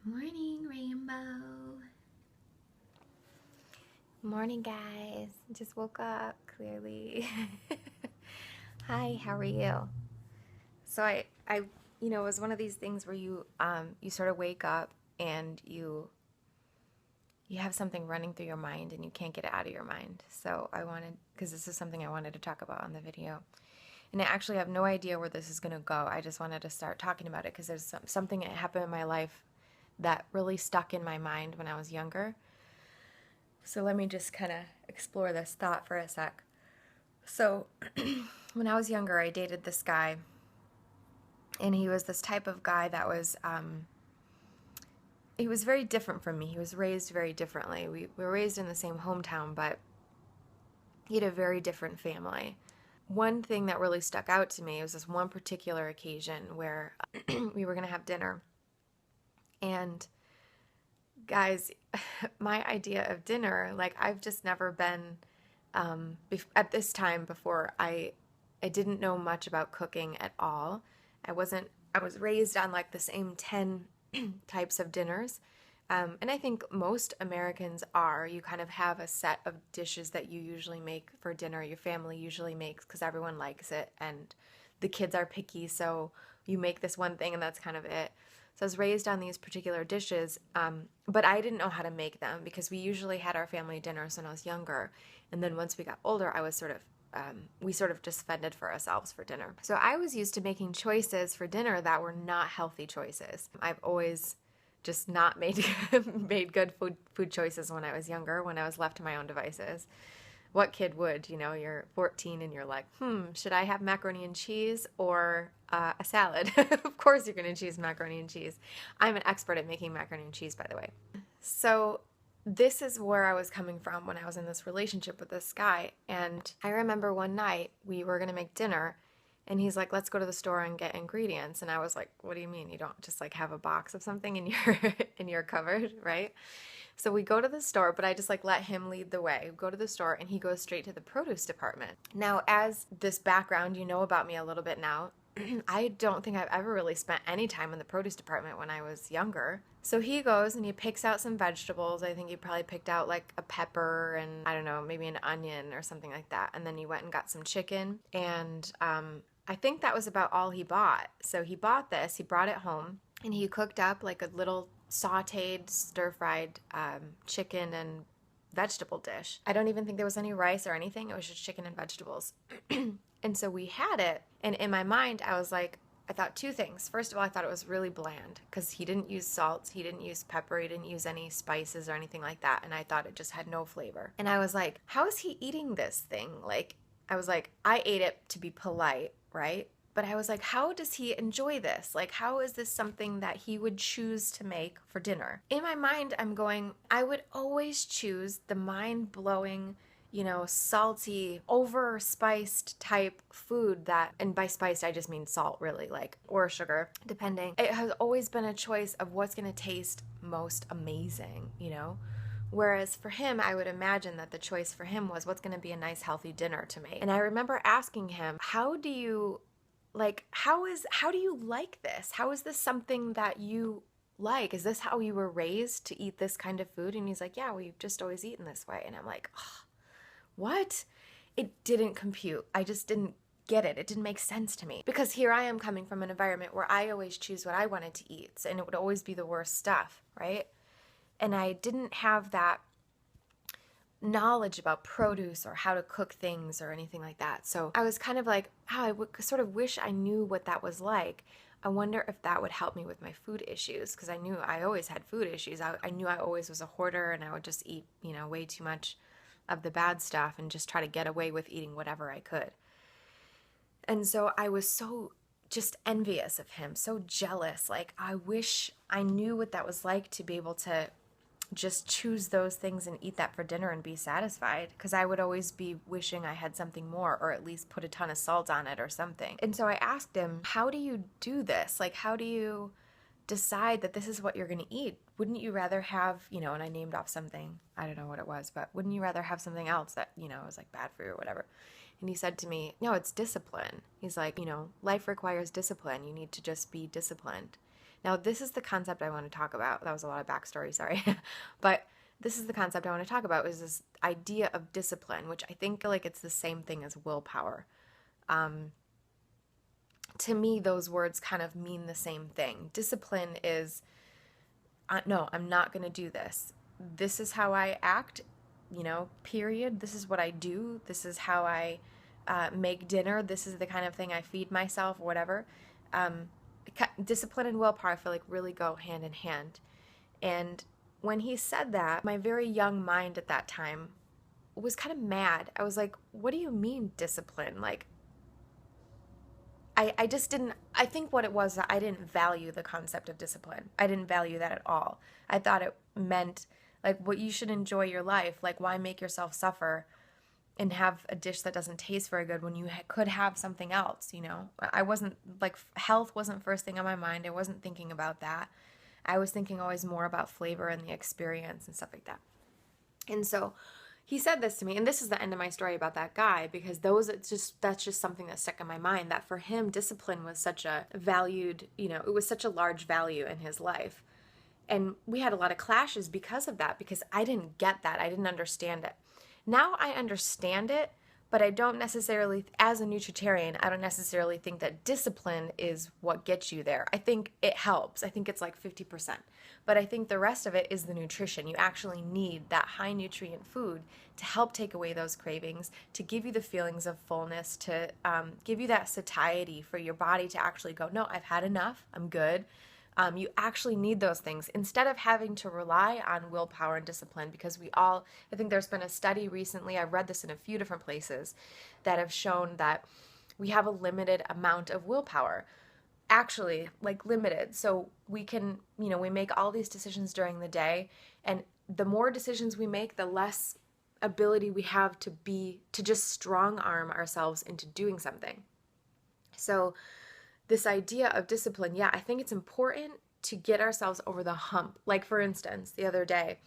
Morning, Rainbow. Morning, guys. Just woke up, clearly. Hi, how are you? So it was one of these things where you sort of wake up and you have something running through your mind and you can't get it out of your mind. So because this is something I wanted to talk about on the video. And I actually have no idea where this is going to go. I just wanted to start talking about it because there's something that happened in my life that really stuck in my mind when I was younger. So let me just kind of explore this thought for a sec. So when I was younger, I dated this guy, and he was this type of guy that he was very different from me. He was raised very differently. We were raised in the same hometown, but he had a very different family. One thing that really stuck out to me was this one particular occasion where we were going to have dinner. And guys, my idea of dinner, like I've just never been, at this time before, I didn't know much about cooking at all. I was raised on like the same 10 types of dinners. And I think most Americans are. You kind of have a set of dishes that you usually make for dinner, your family usually makes because everyone likes it, and the kids are picky, so you make this one thing and that's kind of it. So I was raised on these particular dishes, but I didn't know how to make them because we usually had our family dinners when I was younger. And then once we got older, we sort of just fended for ourselves for dinner. So I was used to making choices for dinner that were not healthy choices. I've always just not made made good food choices when I was younger, when I was left to my own devices. What kid would? You're 14 and you're like, should I have macaroni and cheese or a salad? Of course you're going to choose macaroni and cheese. I'm an expert at making macaroni and cheese, by the way. So this is where I was coming from when I was in this relationship with this guy. And I remember one night we were going to make dinner, and he's like, let's go to the store and get ingredients. And I was like, what do you mean? You don't just like have a box of something in your cupboard, right? So we go to the store, but I just like let him lead the way. We go to the store and he goes straight to the produce department. Now, as this background, you know about me a little bit now. I don't think I've ever really spent any time in the produce department when I was younger. So he goes and he picks out some vegetables. I think he probably picked out like a pepper and I don't know, maybe an onion or something like that. And then he went and got some chicken. And I think that was about all he bought. So he bought this, he brought it home, and he cooked up like a little sauteed, stir-fried chicken and vegetable dish. I don't even think there was any rice or anything. It was just chicken and vegetables. And so we had it, and in my mind, I was like, I thought two things. First of all, I thought it was really bland because he didn't use salt, he didn't use pepper, he didn't use any spices or anything like that, and I thought it just had no flavor. And I was like, how is he eating this thing? Like, I was like, I ate it to be polite, right? But I was like, how does he enjoy this? Like, how is this something that he would choose to make for dinner? In my mind, I'm going, I would always choose the mind-blowing, salty, over spiced type food and by spiced, I just mean salt, really, like, or sugar, depending. It has always been a choice of what's going to taste most amazing, Whereas for him, I would imagine that the choice for him was what's going to be a nice, healthy dinner to make. And I remember asking him, how do you like how do you like this? How is this something that you like? Is this how you were raised to eat this kind of food? And he's like, yeah, we've just always eaten this way. And I'm like, oh, what? It didn't compute. I just didn't get it. It didn't make sense to me because here I am coming from an environment where I always choose what I wanted to eat, and it would always be the worst stuff, right? And I didn't have that knowledge about produce or how to cook things or anything like that. So I was kind of like, I would sort of wish I knew what that was like. I wonder if that would help me with my food issues, because I knew I always had food issues. I knew I always was a hoarder, and I would just eat, way too much of the bad stuff and just try to get away with eating whatever I could. And so I was so just envious of him, so jealous. Like, I wish I knew what that was like to be able to just choose those things and eat that for dinner and be satisfied, because I would always be wishing I had something more, or at least put a ton of salt on it or something. And so I asked him, how do you do this? Like, how do you decide that this is what you're going to eat? Wouldn't you rather have, and I named off something, I don't know what it was, but wouldn't you rather have something else that, was like bad for you or whatever? And he said to me, no, it's discipline. He's like, life requires discipline. You need to just be disciplined. Now, this is the concept I want to talk about. That was a lot of backstory, sorry. But this is the concept I want to talk about, is this idea of discipline, which I think like it's the same thing as willpower. To me, those words kind of mean the same thing. Discipline is, no, I'm not going to do this. This is how I act, period. This is what I do. This is how I make dinner. This is the kind of thing I feed myself, whatever. Discipline and willpower, I feel like, really go hand in hand. And when he said that, my very young mind at that time was kind of mad. I was like, what do you mean discipline? Like, I just didn't, I think what it was, I didn't value the concept of discipline. I didn't value that at all. I thought it meant, like, what you should enjoy your life. Like, why make yourself suffer and have a dish that doesn't taste very good when you could have something else, I wasn't, like, health wasn't first thing on my mind. I wasn't thinking about that. I was thinking always more about flavor and the experience and stuff like that. And so he said this to me, and this is the end of my story about that guy, because that's just something that stuck in my mind, that for him, discipline was such a valued, it was such a large value in his life. And we had a lot of clashes because of that, because I didn't get that. I didn't understand it. Now I understand it, but I don't necessarily, as a Nutritarian, I don't necessarily think that discipline is what gets you there. I think it helps. I think it's like 50%. But I think the rest of it is the nutrition. You actually need that high nutrient food to help take away those cravings, to give you the feelings of fullness, to give you that satiety for your body to actually go, no, I've had enough, I'm good. You actually need those things instead of having to rely on willpower and discipline, because I think there's been a study recently, I've read this in a few different places, that have shown that we have a limited amount of willpower, actually, like limited. So we can, we make all these decisions during the day, and the more decisions we make, the less ability we have to just strong arm ourselves into doing something. So this idea of discipline, I think it's important to get ourselves over the hump. Like, for instance, the other day,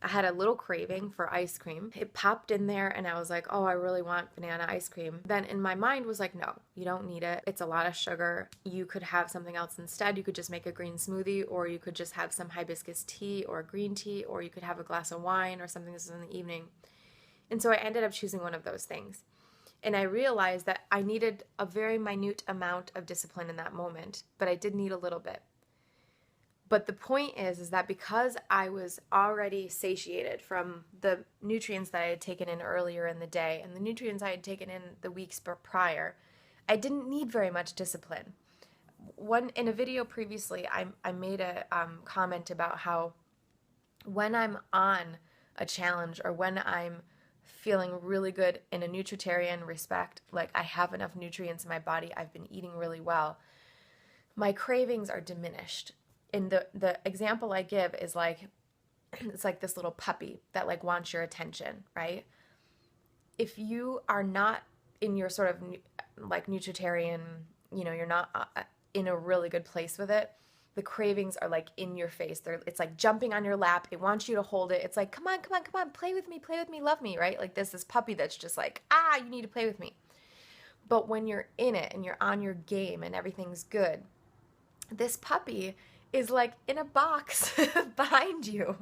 I had a little craving for ice cream. It popped in there and I was like, oh, I really want banana ice cream. Then in my mind was like, no, you don't need it. It's a lot of sugar. You could have something else instead. You could just make a green smoothie, or you could just have some hibiscus tea or green tea, or you could have a glass of wine or something. This is in the evening. And so I ended up choosing one of those things. And I realized that I needed a very minute amount of discipline in that moment, but I did need a little bit. But the point is that because I was already satiated from the nutrients that I had taken in earlier in the day and the nutrients I had taken in the weeks prior, I didn't need very much discipline. In a video previously, I made a comment about how when I'm on a challenge, or when I'm feeling really good in a Nutritarian respect, like I have enough nutrients in my body, I've been eating really well, my cravings are diminished. And the example I give is like, it's like this little puppy that like wants your attention, right? If you are not in your sort of like Nutritarian, you're not in a really good place with it, the cravings are like in your face. It's like jumping on your lap. It wants you to hold it. It's like, come on, play with me, love me, right? Like this puppy that's just like, you need to play with me. But when you're in it and you're on your game and everything's good, this puppy is like in a box behind you,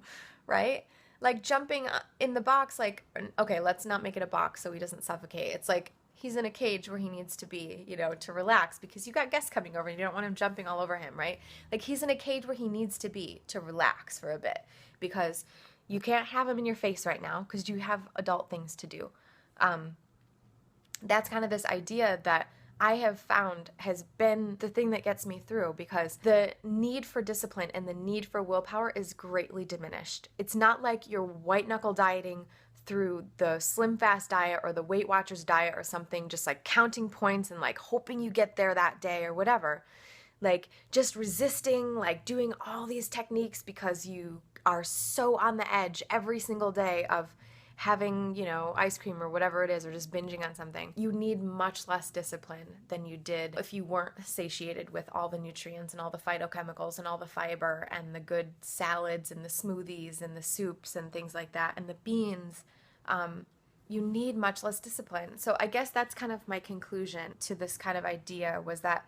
right? Like jumping in the box, like, okay, let's not make it a box so he doesn't suffocate. It's like he's in a cage where he needs to be, to relax, because you got guests coming over and you don't want him jumping all over him, right? Like he's in a cage where he needs to be to relax for a bit, because you can't have him in your face right now because you have adult things to do. That's kind of this idea that I have found has been the thing that gets me through, because the need for discipline and the need for willpower is greatly diminished. It's not like you're white knuckle dieting through the Slim Fast diet or the Weight Watchers diet or something, just like counting points and like hoping you get there that day or whatever. Like just resisting, like doing all these techniques because you are so on the edge every single day of having, ice cream or whatever it is, or just binging on something. You need much less discipline than you did if you weren't satiated with all the nutrients and all the phytochemicals and all the fiber and the good salads and the smoothies and the soups and things like that, and the beans. You need much less discipline. So I guess that's kind of my conclusion to this kind of idea, was that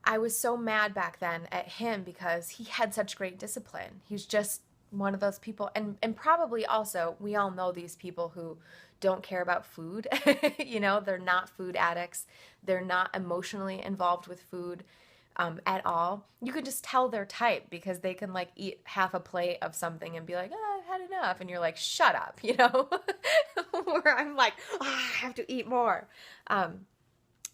I was so mad back then at him because he had such great discipline. He's just one of those people, and probably also, we all know these people who don't care about food. You know, they're not food addicts. They're not emotionally involved with food at all. You can just tell their type because they can like eat half a plate of something and be like, oh, I've had enough. And you're like, shut up, you know? Where I'm like, oh, I have to eat more.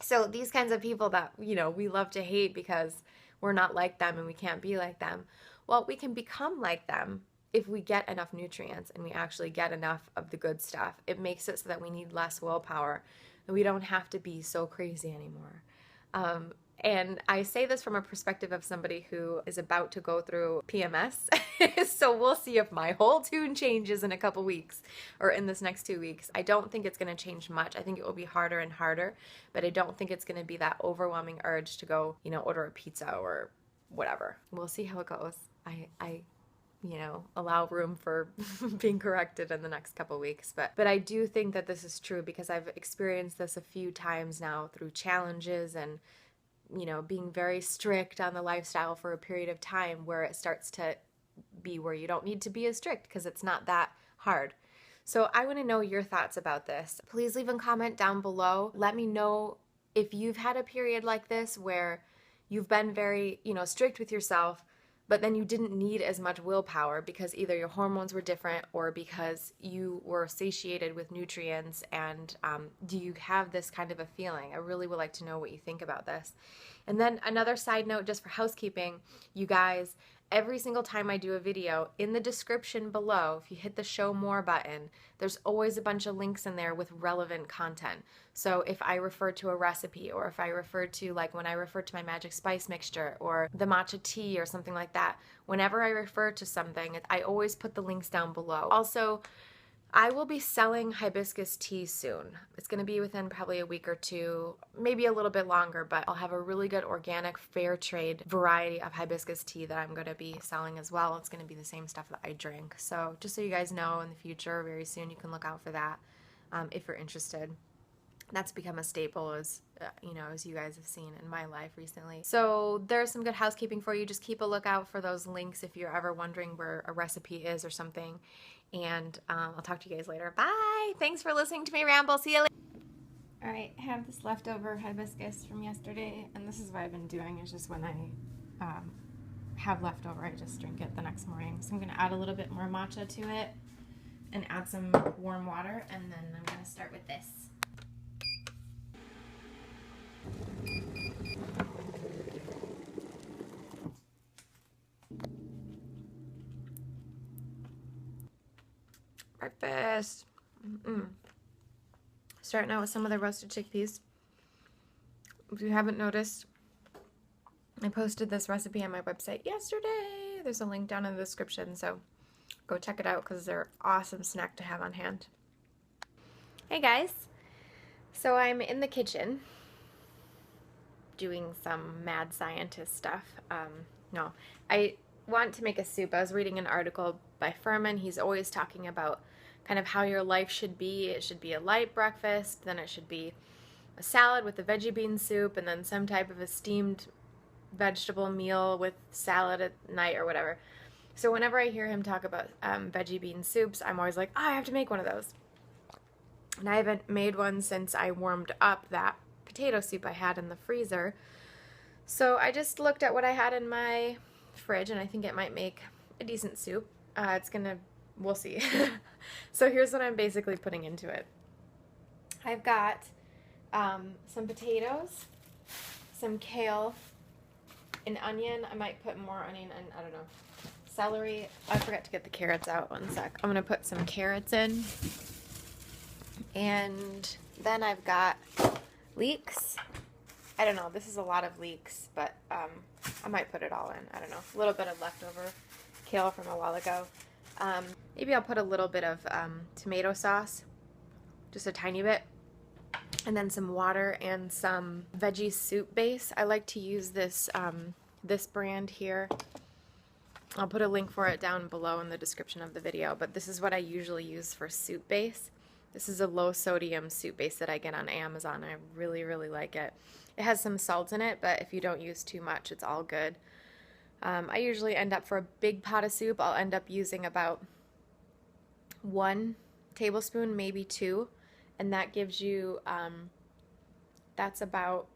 So these kinds of people that, you know, we love to hate because we're not like them and we can't be like them. Well, we can become like them if we get enough nutrients and we actually get enough of the good stuff. It makes it so that we need less willpower and we don't have to be so crazy anymore. And I say this from a perspective of somebody who is about to go through PMS. So we'll see if my whole tune changes in a couple weeks or in this next 2 weeks. I don't think it's going to change much. I think it will be harder and harder, but I don't think it's going to be that overwhelming urge to go, you know, order a pizza or whatever. We'll see how it goes. I you know, allow room for being corrected in the next couple weeks. But I do think that this is true because I've experienced this a few times now through challenges and, you know, being very strict on the lifestyle for a period of time where it starts to be where you don't need to be as strict because it's not that hard. So I want to know your thoughts about this. Please leave a comment down below. Let me know if you've had a period like this where you've been very, you know, strict with yourself, but then you didn't need as much willpower because either your hormones were different or because you were satiated with nutrients. And do you have this kind of a feeling? I really would like to know what you think about this. And then another side note, just for housekeeping, you guys, every single time I do a video, in the description below, if you hit the show more button, there's always a bunch of links in there with relevant content. So if I refer to a recipe, or if I refer to, like when I refer to my magic spice mixture or the matcha tea or something like that, whenever I refer to something, I always put the links down below. Also, I will be selling hibiscus tea soon. It's going to be within probably a week or two, maybe a little bit longer, but I'll have a really good organic fair trade variety of hibiscus tea that I'm going to be selling as well. It's going to be the same stuff that I drink. So just so you guys know, in the future, very soon, you can look out for that if you're interested. That's become a staple, as you know, as you guys have seen in my life recently. So there's some good housekeeping for you. Just keep a lookout for those links if you're ever wondering where a recipe is or something. And I'll talk to you guys later. Bye! Thanks for listening to me ramble. See you later. All right, I have this leftover hibiscus from yesterday, and this is what I've been doing. It's just when I have leftover, I just drink it the next morning. So I'm going to add a little bit more matcha to it and add some warm water, and then I'm going to start with this. Breakfast. Starting out with some of the roasted chickpeas. If you haven't noticed, I posted this recipe on my website yesterday. There's a link down in the description, so go check it out because they're an awesome snack to have on hand. Hey guys, so I'm in the kitchen doing some mad scientist stuff. No, I want to make a soup. I was reading an article by Furman. He's always talking about kind of how your life should be. It should be a light breakfast, then it should be a salad with a veggie bean soup, and then some type of a steamed vegetable meal with salad at night or whatever. So whenever I hear him talk about veggie bean soups, I'm always like, oh, I have to make one of those. And I haven't made one since I warmed up that potato soup I had in the freezer. So I just looked at what I had in my fridge, and I think it might make a decent soup. We'll see. So here's what I'm basically putting into it. I've got some potatoes, some kale, an onion. I might put more onion and, I don't know, celery. I forgot to get the carrots out. One sec. I'm going to put some carrots in. And then I've got leeks. I don't know. This is a lot of leeks, but I might put it all in. I don't know. A little bit of leftover kale from a while ago. Maybe I'll put a little bit of tomato sauce, just a tiny bit, and then some water and some veggie soup base. I like to use this this brand here. I'll put a link for it down below in the description of the video, but this is what I usually use for soup base. This is a low sodium soup base that I get on Amazon. I really, really like it. It has some salt in it, but if you don't use too much, it's all good. I usually end up, for a big pot of soup, I'll end up using about 1 tablespoon, maybe 2, and that gives you, that's about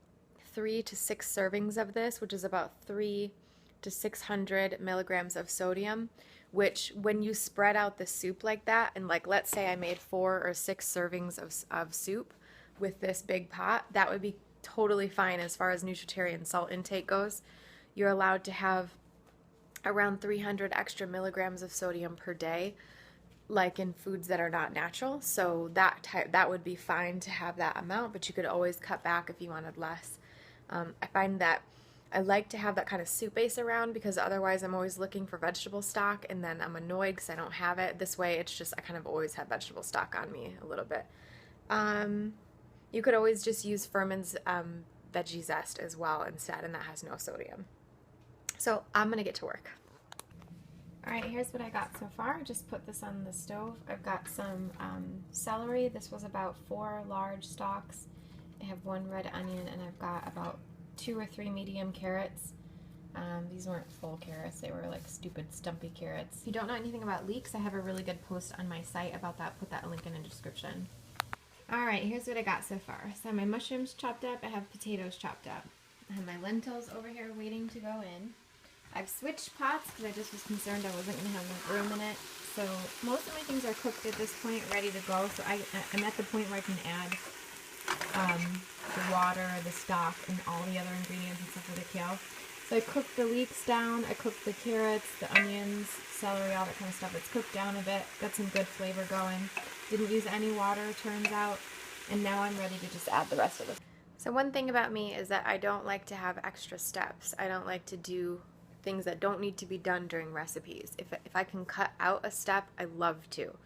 3 to 6 servings of this, which is about 3 to 600 milligrams of sodium, which when you spread out the soup like that, and like let's say I made 4 or 6 servings of soup with this big pot, that would be totally fine as far as Nutritarian salt intake goes. You're allowed to have around 300 extra milligrams of sodium per day, like in foods that are not natural. So that would be fine to have that amount, but you could always cut back if you wanted less. I find that I like to have that kind of soup base around, because otherwise I'm always looking for vegetable stock and then I'm annoyed because I don't have it. This way it's just, I kind of always have vegetable stock on me a little bit. You could always just use Furman's veggie zest as well instead, and that has no sodium. So I'm gonna get to work. Alright, here's what I got so far. Just put this on the stove. I've got some celery. This was about 4 large stalks. I have 1 red onion, and I've got about 2 or 3 medium carrots. These weren't full carrots, they were like stupid stumpy carrots. If you don't know anything about leeks, I have a really good post on my site about that. Put that link in the description. Alright, here's what I got so far. So I have my mushrooms chopped up, I have potatoes chopped up. I have my lentils over here waiting to go in. I've switched pots because I just was concerned I wasn't going to have enough room in it. So most of my things are cooked at this point, ready to go. So I'm at the point where I can add the water, the stock, and all the other ingredients except for the kale. So I cooked the leeks down, I cooked the carrots, the onions, celery, all that kind of stuff. It's cooked down a bit, got some good flavor going. Didn't use any water, turns out. And now I'm ready to just add the rest of it. So one thing about me is that I don't like to have extra steps. I don't like to do things that don't need to be done during recipes. If I can cut out a step, I love to.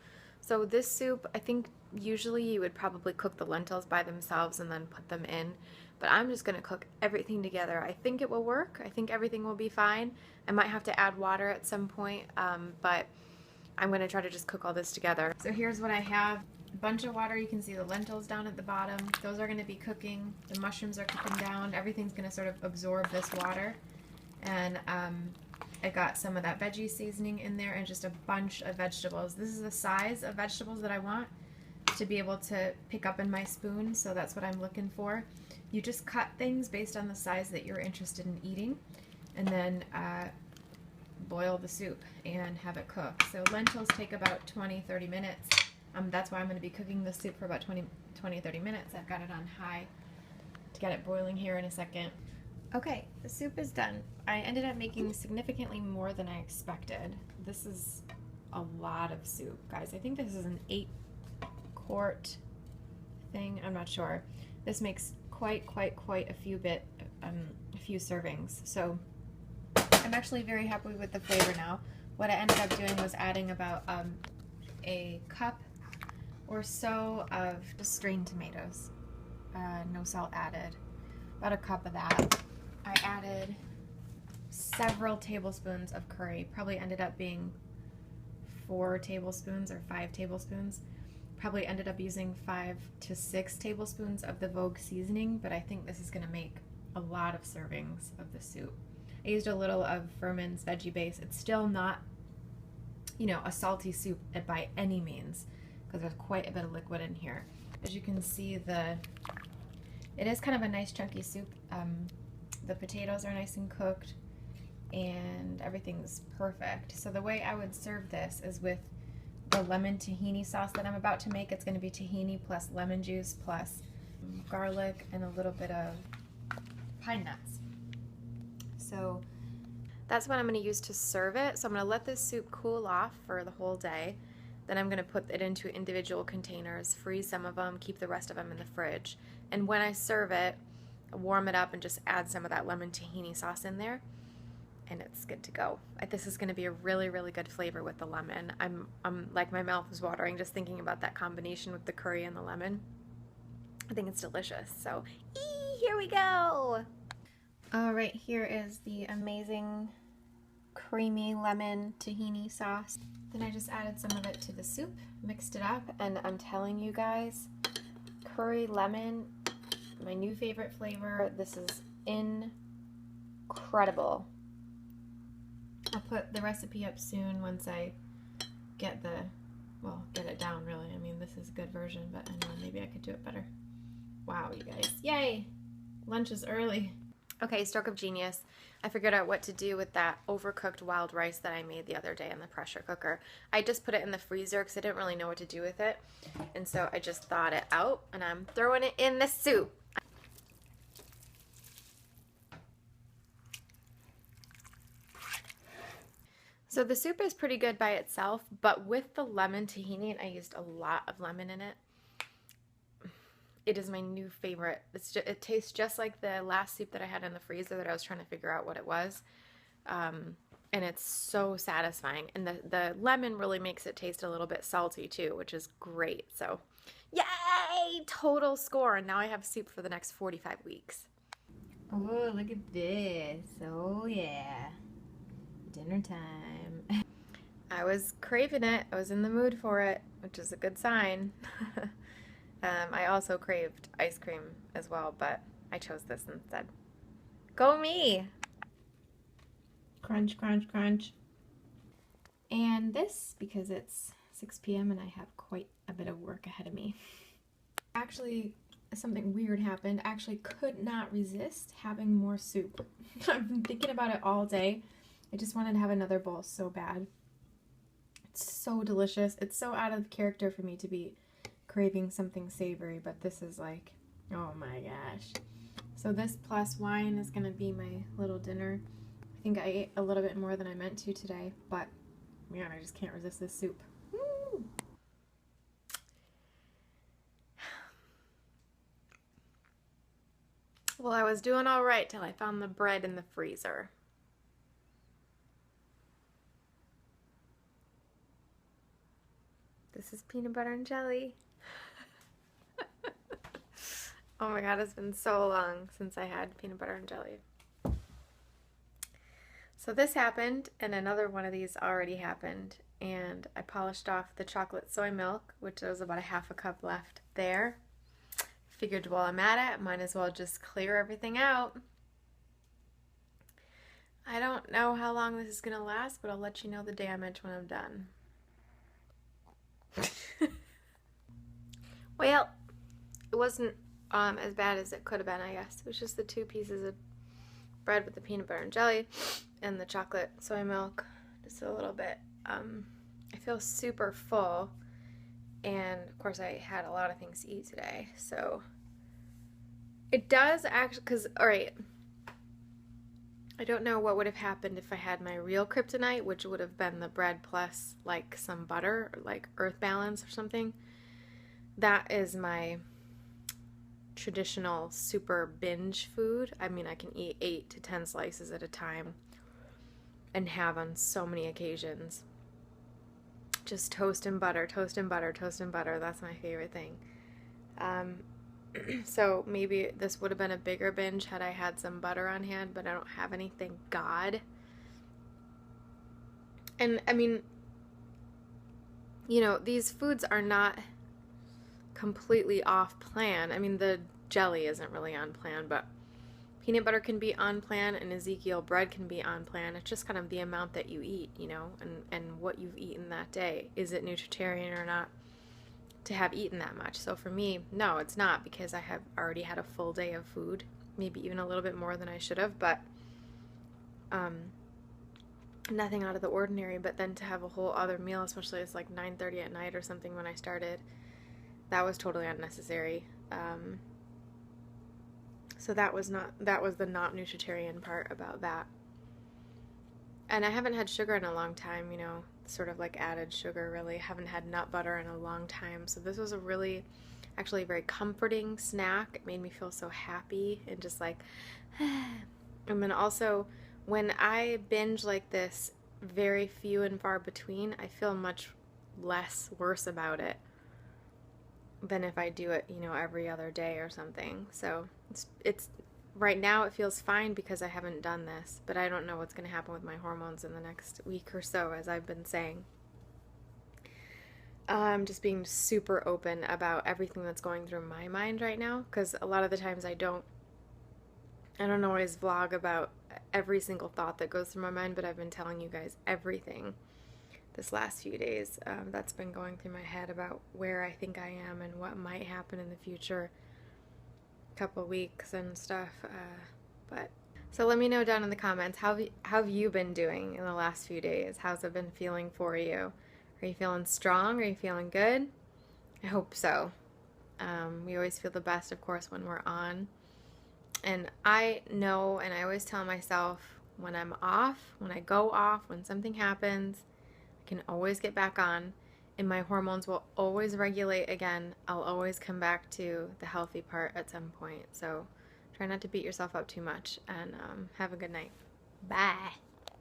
So this soup, I think usually you would probably cook the lentils by themselves and then put them in, but I'm just going to cook everything together. I think it will work. I think everything will be fine. I might have to add water at some point, but I'm going to try to just cook all this together. So here's what I have. A bunch of water. You can see the lentils down at the bottom. Those are going to be cooking. The mushrooms are cooking down. Everything's going to sort of absorb this water. And I got some of that veggie seasoning in there and just a bunch of vegetables. This is the size of vegetables that I want to be able to pick up in my spoon, so that's what I'm looking for. You just cut things based on the size that you're interested in eating, and then boil the soup and have it cook. So lentils take about 20-30 minutes. That's why I'm going to be cooking the soup for about 20-30 minutes. I've got it on high to get it boiling here in a second. Okay, the soup is done. I ended up making significantly more than I expected. This is a lot of soup, guys. I think this is an 8-quart thing. I'm not sure. This makes quite a few servings. So I'm actually very happy with the flavor now. What I ended up doing was adding about a cup or so of just strained tomatoes. No salt added. About a cup of that. I added several tablespoons of curry. Probably ended up being 4 tablespoons or 5 tablespoons. Probably ended up using 5 to 6 tablespoons of the Vogue seasoning, but I think this is going to make a lot of servings of the soup. I used a little of Furman's veggie base. It's still not, you know, a salty soup by any means, because there's quite a bit of liquid in here. As you can see, it is kind of a nice chunky soup. The potatoes are nice and cooked, and everything's perfect. So the way I would serve this is with the lemon tahini sauce that I'm about to make. It's going to be tahini plus lemon juice plus garlic and a little bit of pine nuts. So that's what I'm going to use to serve it. So I'm going to let this soup cool off for the whole day. Then I'm going to put it into individual containers, freeze some of them, keep the rest of them in the fridge. And when I serve it, warm it up and just add some of that lemon tahini sauce in there, and it's good to go. This is going to be a really good flavor with the lemon. I'm like, my mouth is watering just thinking about that combination with the curry and the lemon. I think it's delicious. So here we go. All right, here is the amazing creamy lemon tahini sauce. Then I just added some of it to the soup, mixed it up, and I'm telling you guys, curry lemon, my new favorite flavor. This is incredible. I'll put the recipe up soon once I get it down really. I mean, this is a good version, but I know maybe I could do it better. Wow, you guys. Yay! Lunch is early. Okay, stroke of genius. I figured out what to do with that overcooked wild rice that I made the other day in the pressure cooker. I just put it in the freezer because I didn't really know what to do with it. And so I just thawed it out and I'm throwing it in the soup. So the soup is pretty good by itself, but with the lemon tahini, and I used a lot of lemon in it, it is my new favorite. It tastes just like the last soup that I had in the freezer that I was trying to figure out what it was. And it's so satisfying. And the lemon really makes it taste a little bit salty too, which is great. So yay! Total score. And now I have soup for the next 45 weeks. Oh, look at this. Oh yeah. Dinner time. I was craving it. I was in the mood for it, which is a good sign. I also craved ice cream as well, but I chose this instead. Go me! Crunch, crunch, crunch. And this, because it's 6 p.m. and I have quite a bit of work ahead of me. Actually, something weird happened. I actually could not resist having more soup. I've been thinking about it all day. I just wanted to have another bowl so bad. It's so delicious. It's so out of character for me to be craving something savory, but this is like, oh my gosh. So this plus wine is gonna be my little dinner. I think I ate a little bit more than I meant to today, but man, I just can't resist this soup. Woo! Well, I was doing all right till I found the bread in the freezer. This is peanut butter and jelly. Oh my god, it's been so long since I had peanut butter and jelly. So this happened, and another one of these already happened, and I polished off the chocolate soy milk, which there was about a half a cup left there. Figured while I'm at it, might as well just clear everything out. I don't know how long this is going to last, but I'll let you know the damage when I'm done. Well, it wasn't as bad as it could have been, I guess. It was just the 2 pieces of bread with the peanut butter and jelly and the chocolate soy milk, just a little bit. I feel super full, and of course I had a lot of things to eat today, so it does actually, because, alright, I don't know what would have happened if I had my real kryptonite, which would have been the bread plus like some butter, or like Earth Balance or something. That is my traditional super binge food. I mean, I can eat 8 to 10 slices at a time and have on so many occasions. Just toast and butter, toast and butter, toast and butter. That's my favorite thing. So maybe this would have been a bigger binge had I had some butter on hand, but I don't have any, thank God. And I mean, you know, these foods are not completely off plan. I mean, the jelly isn't really on plan, but peanut butter can be on plan and Ezekiel bread can be on plan. It's just kind of the amount that you eat, you know, and what you've eaten that day. Is it Nutritarian or not to have eaten that much? So for me, no, it's not, because I have already had a full day of food, maybe even a little bit more than I should have, but nothing out of the ordinary. But then to have a whole other meal, especially it's like 9:30 at night or something when I started, that was totally unnecessary. So that was the not Nutritarian part about that. And I haven't had sugar in a long time, you know, sort of like added sugar, really. Haven't had nut butter in a long time. So this was a really, actually a very comforting snack. It made me feel so happy and just like, and then also when I binge like this, very few and far between, I feel much less worse about it than if I do it, you know, every other day or something. So it's right now it feels fine because I haven't done this, but I don't know what's going to happen with my hormones in the next week or so, as I've been saying. I'm just being super open about everything that's going through my mind right now, because a lot of the times I don't always vlog about every single thought that goes through my mind, but I've been telling you guys everything this last few days that's been going through my head about where I think I am and what might happen in the future couple weeks and stuff. But so let me know down in the comments, how have you been doing in the last few days? How's it been feeling for you? Are you feeling strong? Are you feeling good? I hope so. We always feel the best, of course, when we're on. And I know, and I always tell myself, when I'm off, when I go off, when something happens, I can always get back on, and my hormones will always regulate again. I'll always come back to the healthy part at some point. So try not to beat yourself up too much, and have a good night. Bye.